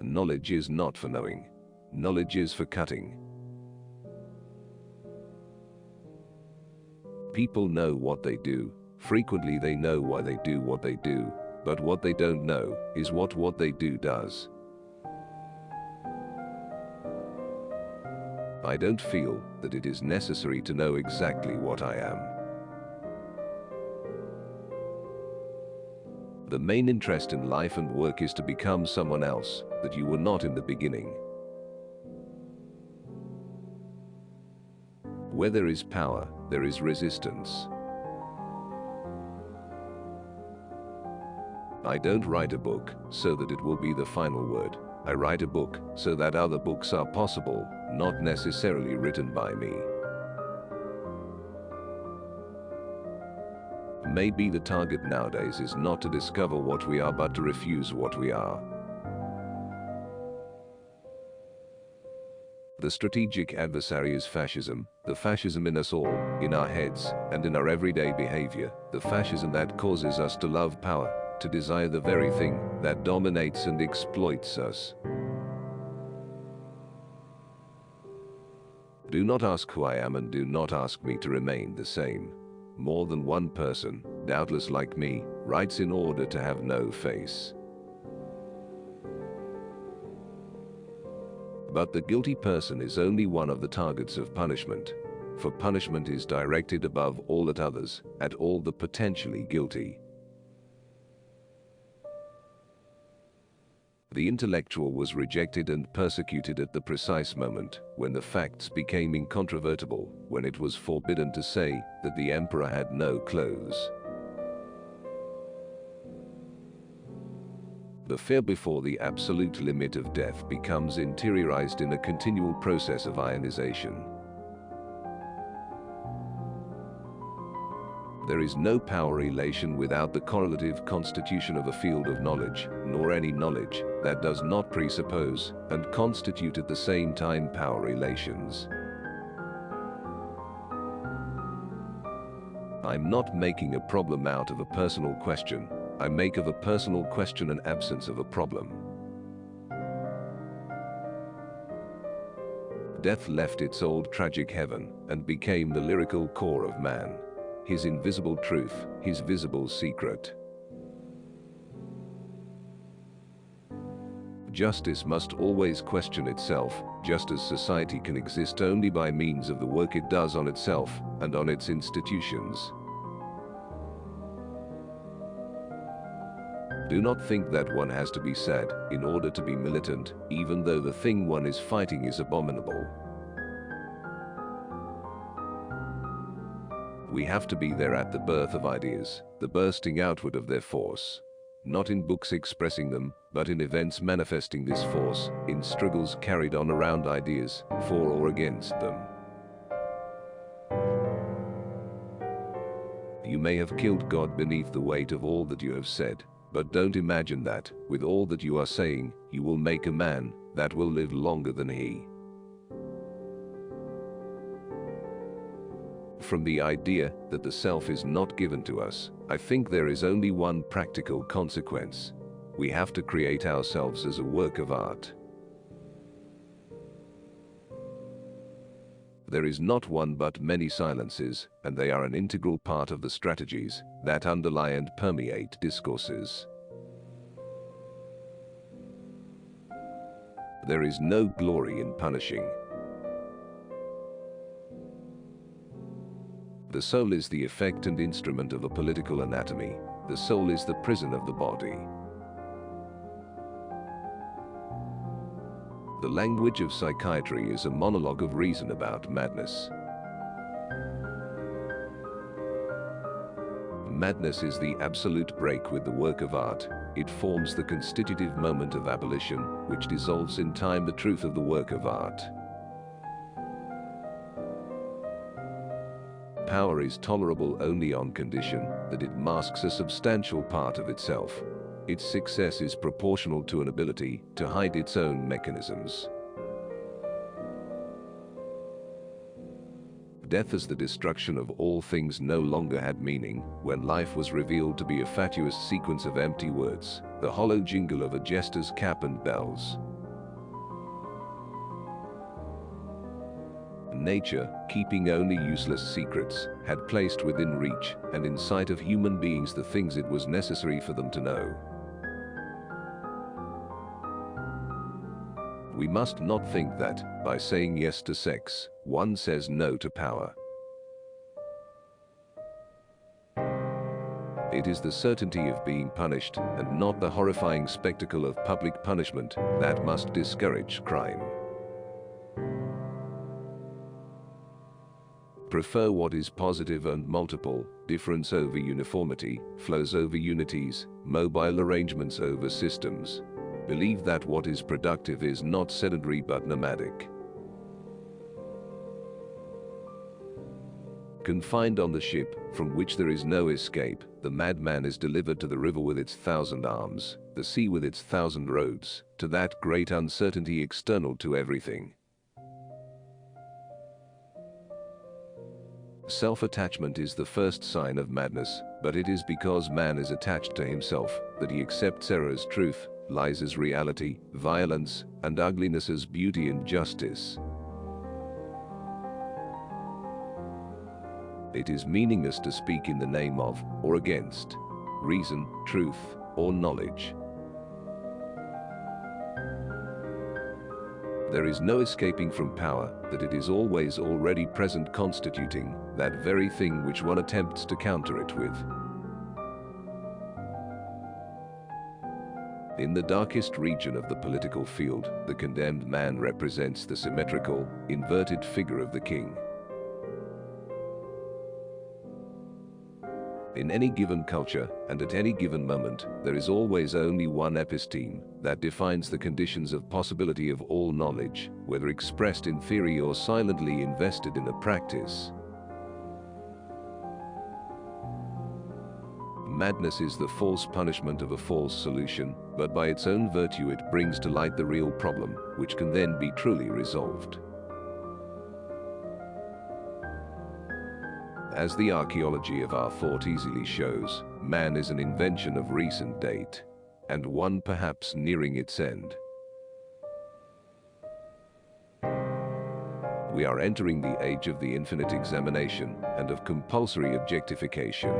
Knowledge is not for knowing. Knowledge is for cutting. People know what they do. Frequently they know why they do what they do, but what they don't know is what they do does. I don't feel that it is necessary to know exactly what I am. The main interest in life and work is to become someone else that you were not in the beginning. Where there is power, there is resistance. I don't write a book so that it will be the final word. I write a book so that other books are possible, not necessarily written by me. Maybe the target nowadays is not to discover what we are, but to refuse what we are. The strategic adversary is fascism, the fascism in us all, in our heads, and in our everyday behavior, the fascism that causes us to love power, to desire the very thing that dominates and exploits us. Do not ask who I am, and do not ask me to remain the same. More than one person, doubtless like me, writes in order to have no face. But the guilty person is only one of the targets of punishment, for punishment is directed above all at others, at all the potentially guilty. The intellectual was rejected and persecuted at the precise moment when the facts became incontrovertible, when it was forbidden to say that the emperor had no clothes. The fear before the absolute limit of death becomes interiorized in a continual process of ionization. There is no power relation without the correlative constitution of a field of knowledge, nor any knowledge that does not presuppose and constitute at the same time power relations. I'm not making a problem out of a personal question. I make of a personal question an absence of a problem. Death left its old tragic heaven and became the lyrical core of man. His invisible truth, his visible secret. Justice must always question itself, just as society can exist only by means of the work it does on itself and on its institutions. Do not think that one has to be sad in order to be militant, even though the thing one is fighting is abominable. We have to be there at the birth of ideas, the bursting outward of their force. Not in books expressing them, but in events manifesting this force, in struggles carried on around ideas, for or against them. You may have killed God beneath the weight of all that you have said, but don't imagine that, with all that you are saying, you will make a man that will live longer than he. From the idea that the self is not given to us, I think there is only one practical consequence. We have to create ourselves as a work of art. There is not one but many silences, and they are an integral part of the strategies that underlie and permeate discourses. There is no glory in punishing. The soul is the effect and instrument of a political anatomy. The soul is the prison of the body. The language of psychiatry is a monologue of reason about madness. Madness is the absolute break with the work of art. It forms the constitutive moment of abolition, which dissolves in time the truth of the work of art. Power is tolerable only on condition that it masks a substantial part of itself. Its success is proportional to an ability to hide its own mechanisms. Death as the destruction of all things no longer had meaning when life was revealed to be a fatuous sequence of empty words, the hollow jingle of a jester's cap and bells. Nature, keeping only useless secrets, had placed within reach and in sight of human beings the things it was necessary for them to know. We must not think that, by saying yes to sex, one says no to power. It is the certainty of being punished, and not the horrifying spectacle of public punishment, that must discourage crime. Prefer what is positive and multiple, difference over uniformity, flows over unities, mobile arrangements over systems. Believe that what is productive is not sedentary but nomadic. Confined on the ship, from which there is no escape, the madman is delivered to the river with its 1,000 arms, the sea with its 1,000 roads, to that great uncertainty external to everything. Self-attachment is the first sign of madness, but it is because man is attached to himself that he accepts error as truth, lies as reality, violence and ugliness as beauty and justice. It is meaningless to speak in the name of, or against, reason, truth, or knowledge. There is no escaping from power, that it is always already present, constituting that very thing which one attempts to counter it with. In the darkest region of the political field, the condemned man represents the symmetrical, inverted figure of the king. In any given culture, and at any given moment, there is always only one episteme that defines the conditions of possibility of all knowledge, whether expressed in theory or silently invested in a practice. Madness is the false punishment of a false solution, but by its own virtue it brings to light the real problem, which can then be truly resolved. As the archaeology of our thought easily shows, man is an invention of recent date, and one perhaps nearing its end. We are entering the age of the infinite examination and of compulsory objectification.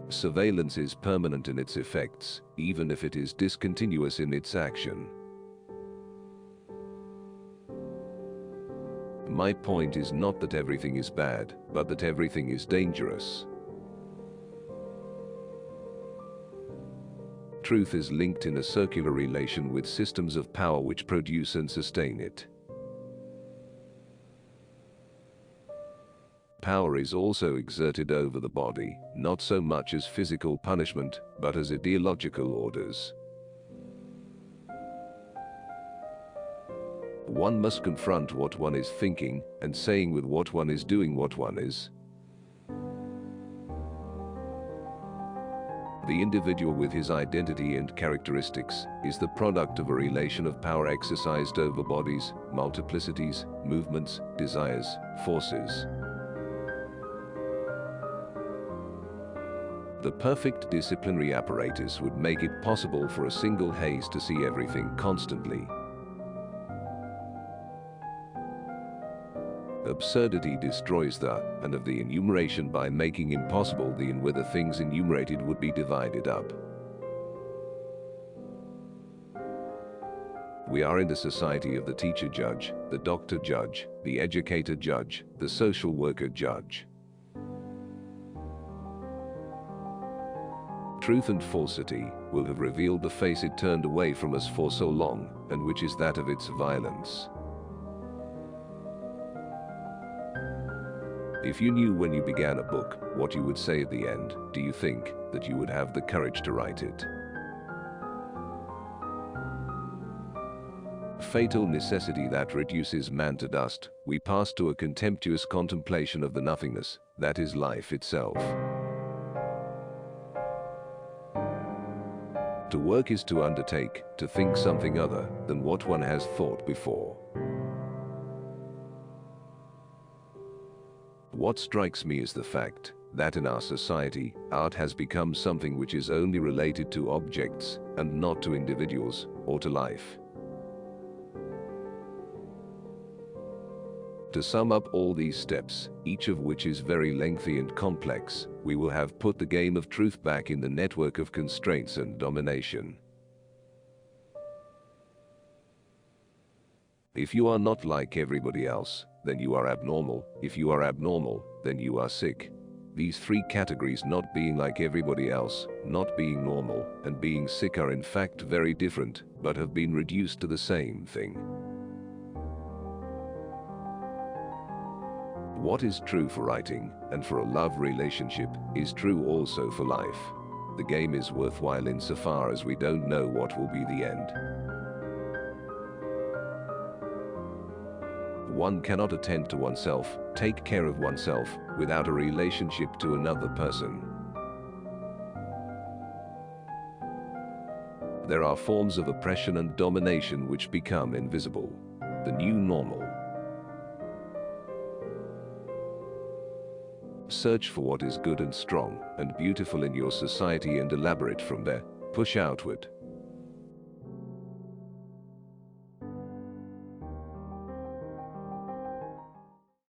Surveillance is permanent in its effects, even if it is discontinuous in its action. My point is not that everything is bad, but that everything is dangerous. Truth is linked in a circular relation with systems of power which produce and sustain it. Power is also exerted over the body, not so much as physical punishment, but as ideological orders. One must confront what one is thinking and saying with what one is doing what one is. The individual with his identity and characteristics is the product of a relation of power exercised over bodies, multiplicities, movements, desires, forces. The perfect disciplinary apparatus would make it possible for a single haze to see everything constantly. Absurdity destroys the and of the enumeration by making impossible the and whether things enumerated would be divided up. We are in the society of the teacher-judge, the doctor-judge, the educator-judge, the social worker-judge. Truth and falsity will have revealed the face it turned away from us for so long, and which is that of its violence. If you knew when you began a book what you would say at the end, do you think that you would have the courage to write it? Fatal necessity that reduces man to dust, we pass to a contemptuous contemplation of the nothingness that is life itself. To work is to undertake, to think something other than what one has thought before. What strikes me is the fact that in our society, art has become something which is only related to objects and not to individuals or to life. To sum up all these steps, each of which is very lengthy and complex, we will have put the game of truth back in the network of constraints and domination. If you are not like everybody else, then you are abnormal. If you are abnormal, then you are sick. These three categories, not being like everybody else, not being normal, and being sick, are in fact very different, but have been reduced to the same thing. What is true for writing, and for a love relationship, is true also for life. The game is worthwhile insofar as we don't know what will be the end. One cannot attend to oneself, take care of oneself, without a relationship to another person. There are forms of oppression and domination which become invisible. The new normal. Search for what is good and strong and beautiful in your society and elaborate from there. Push outward.